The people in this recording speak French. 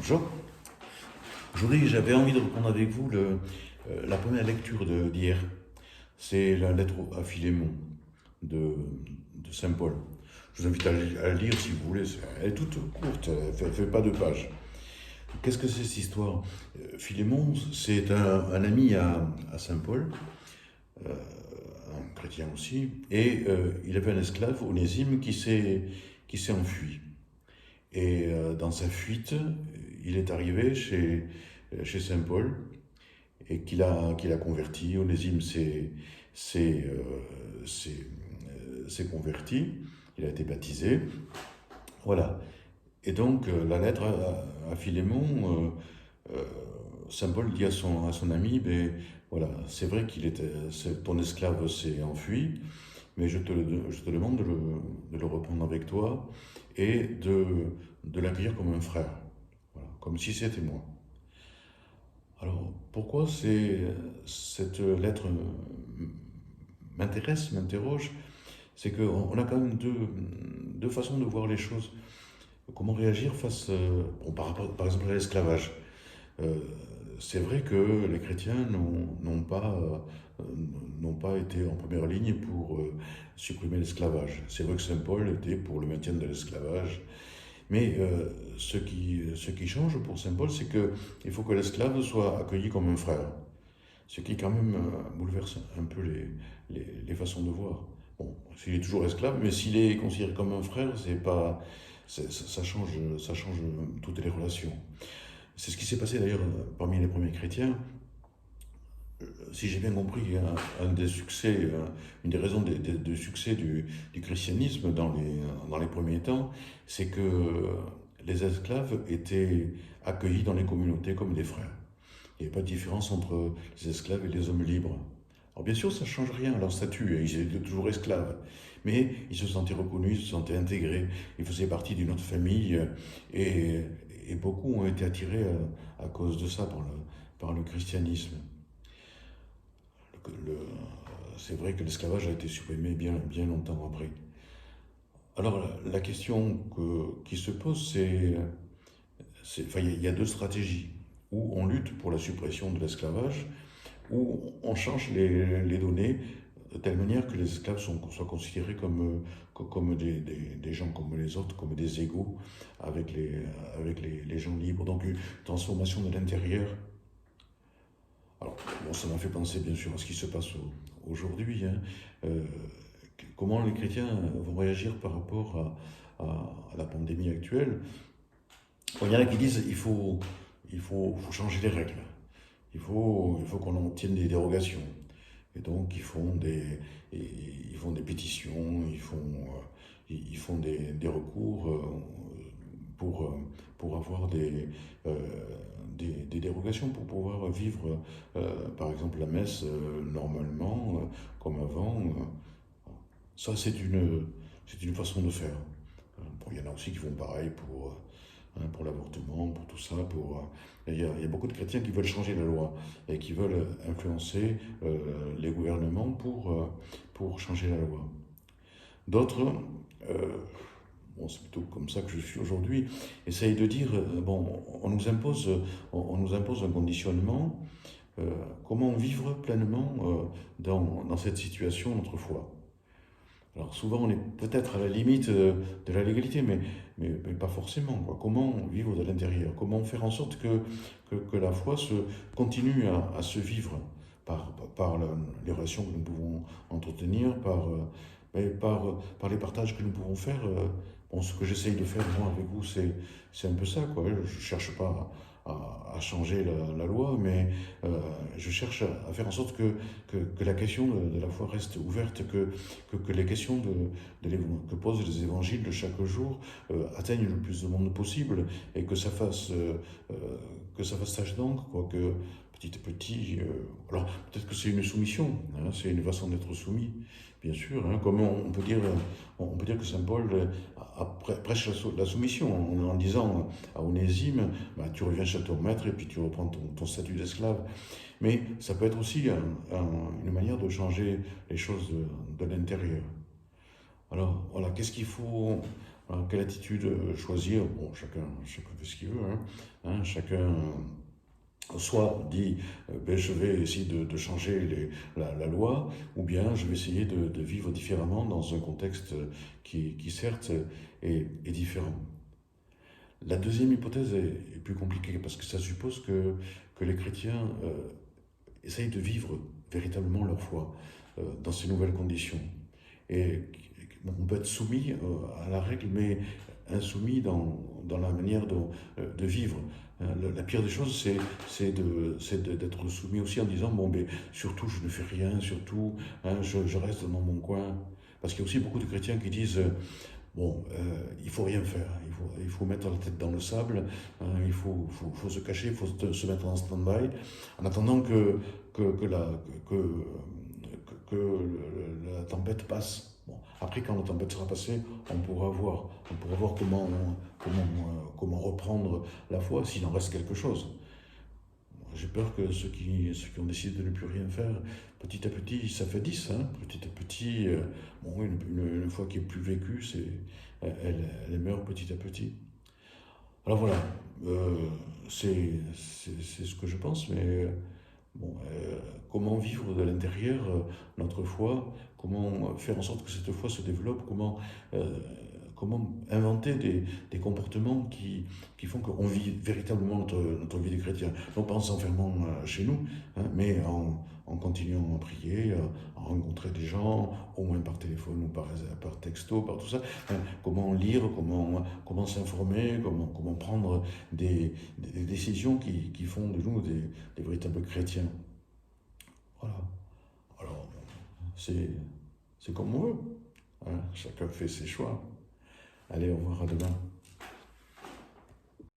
Bonjour. Aujourd'hui, j'avais envie de reprendre avec vous la première lecture d'hier. C'est la lettre à Philémon de Saint Paul. Je vous invite à la lire si vous voulez. Elle est toute courte, elle fait pas de pages. Qu'est-ce que c'est cette histoire? Philémon, c'est un ami à Saint Paul, un chrétien aussi, et il avait un esclave, Onésime, qui s'est enfui. Et dans sa fuite, il est arrivé chez Saint Paul et qu'il a converti. Onésime s'est, euh, s'est, s'est converti, il a été baptisé. Voilà. Et donc, la lettre à Philémon, euh, Saint Paul dit à son ami, ben, voilà, c'est vrai ton esclave s'est enfui, mais je te demande de le reprendre avec toi et de l'accueillir comme un frère, voilà, comme si c'était moi. Alors, pourquoi cette lettre m'interroge? C'est qu'on a quand même deux façons de voir les choses. Comment réagir bon, par exemple, à l'esclavage. Euh, c'est vrai que les chrétiens n'ont pas été en première ligne pour supprimer l'esclavage. C'est vrai que Saint Paul était pour le maintien de l'esclavage. Mais ce qui change pour Saint Paul, c'est qu'il faut que l'esclave soit accueilli comme un frère. Ce qui quand même bouleverse un peu les façons de voir. Bon, s'il est toujours esclave, mais s'il est considéré comme un frère, c'est pas, ça change toutes les relations. C'est ce qui s'est passé d'ailleurs parmi les premiers chrétiens. Si j'ai bien compris, un des succès, une des raisons de succès du christianisme dans les premiers temps, c'est que les esclaves étaient accueillis dans les communautés comme des frères. Il n'y avait pas de différence entre les esclaves et les hommes libres. Alors bien sûr, ça ne change rien à leur statut, hein, ils étaient toujours esclaves, mais ils se sentaient reconnus, ils se sentaient intégrés, ils faisaient partie d'une autre famille, et, et beaucoup ont été attirés à cause de ça par le christianisme. Le- c'est vrai que l'esclavage a été supprimé bien, bien longtemps après. Alors la question qui se pose, enfin, il y a deux stratégies. Ou on lutte pour la suppression de l'esclavage, ou on change les données de telle manière que les esclaves soient considérés comme des gens comme les autres, comme des égaux avec les gens libres. Donc une transformation de l'intérieur. Alors, bon, ça m'a fait penser bien sûr à ce qui se passe aujourd'hui, hein. Euh, Comment les chrétiens vont réagir par rapport à la pandémie actuelle? Bon, il y en a qui disent il faut changer les règles. Il faut qu'on obtienne des dérogations. Et donc, ils font des pétitions, ils font des recours pour avoir euh, des dérogations, pour pouvoir vivre, par exemple, la messe normalement, comme avant. Ça, c'est une façon de faire. Bon, il y en a aussi qui font pareil pour l'avortement, pour tout ça. Il y a beaucoup de chrétiens qui veulent changer la loi et qui veulent influencer les gouvernements pour changer la loi. D'autres, euh, bon, c'est plutôt comme ça que je suis aujourd'hui, essayent de dire, bon, on nous impose un conditionnement, comment vivre pleinement dans cette situation notre foi. Alors souvent, on est peut-être à la limite de la légalité, mais pas forcément, quoi. Comment vivre de l'intérieur? Comment faire en sorte que la foi continue à se vivre par les relations que nous pouvons entretenir, par les partages que nous pouvons faire. Bon, ce que j'essaye de faire, moi, avec vous, c'est un peu ça, quoi. Je ne cherche pas à changer la loi, mais je cherche à faire en sorte que la question de la foi reste ouverte, que les questions que posent les évangiles de chaque jour atteignent le plus de monde possible et que ça fasse tâche d'encre, quoi, que petit à petit. Alors peut-être que c'est une soumission, hein, c'est une façon d'être soumis, bien sûr, hein, comme on peut dire que Saint Paul prêche la soumission en disant à Onésime, bah, tu reviens chez ton maître et puis tu reprends ton statut d'esclave. Mais ça peut être aussi une manière de changer les choses de l'intérieur. Alors voilà, qu'est-ce qu'il faut Voilà, quelle attitude choisir? Bon, chacun fait ce qu'il veut, hein. Chacun soit dit, ben, je vais essayer de changer la loi, ou bien je vais essayer de vivre différemment dans un contexte qui certes, est différent. La deuxième hypothèse est plus compliquée parce que ça suppose que les chrétiens essayent de vivre véritablement leur foi dans ces nouvelles conditions. Et bon, on peut être soumis à la règle, mais insoumis dans la manière de vivre. La pire des choses, d'être soumis aussi en disant, bon, ben, surtout je ne fais rien, surtout je reste dans mon coin. Parce qu'il y a aussi beaucoup de chrétiens qui disent, bon, il faut rien faire, il faut mettre la tête dans le sable, faut se cacher, il faut se mettre en stand-by, en attendant que, que la tempête passe. Bon, après, quand la tempête sera passée, on pourra voir comment reprendre la foi, s'il en reste quelque chose. J'ai peur que ceux qui ont décidé de ne plus rien faire, petit à petit, ça fait 10, hein, petit à petit, bon, une fois qui est plus vécue, elle meurt petit à petit. Alors voilà, c'est ce que je pense, mais bon, comment vivre de l'intérieur notre foi, comment faire en sorte que cette foi se développe, euh, comment inventer des comportements qui font qu'on vit véritablement notre vie de chrétien. Non pas en s'enfermant chez nous, hein, mais en continuant à prier, à rencontrer des gens, au moins par téléphone ou par texto, par tout ça. Hein, comment lire, comment s'informer, comment prendre des décisions qui font de nous des véritables chrétiens. Voilà. Alors, c'est, c'est comme on veut, hein. Chacun fait ses choix. Allez, au revoir, à demain.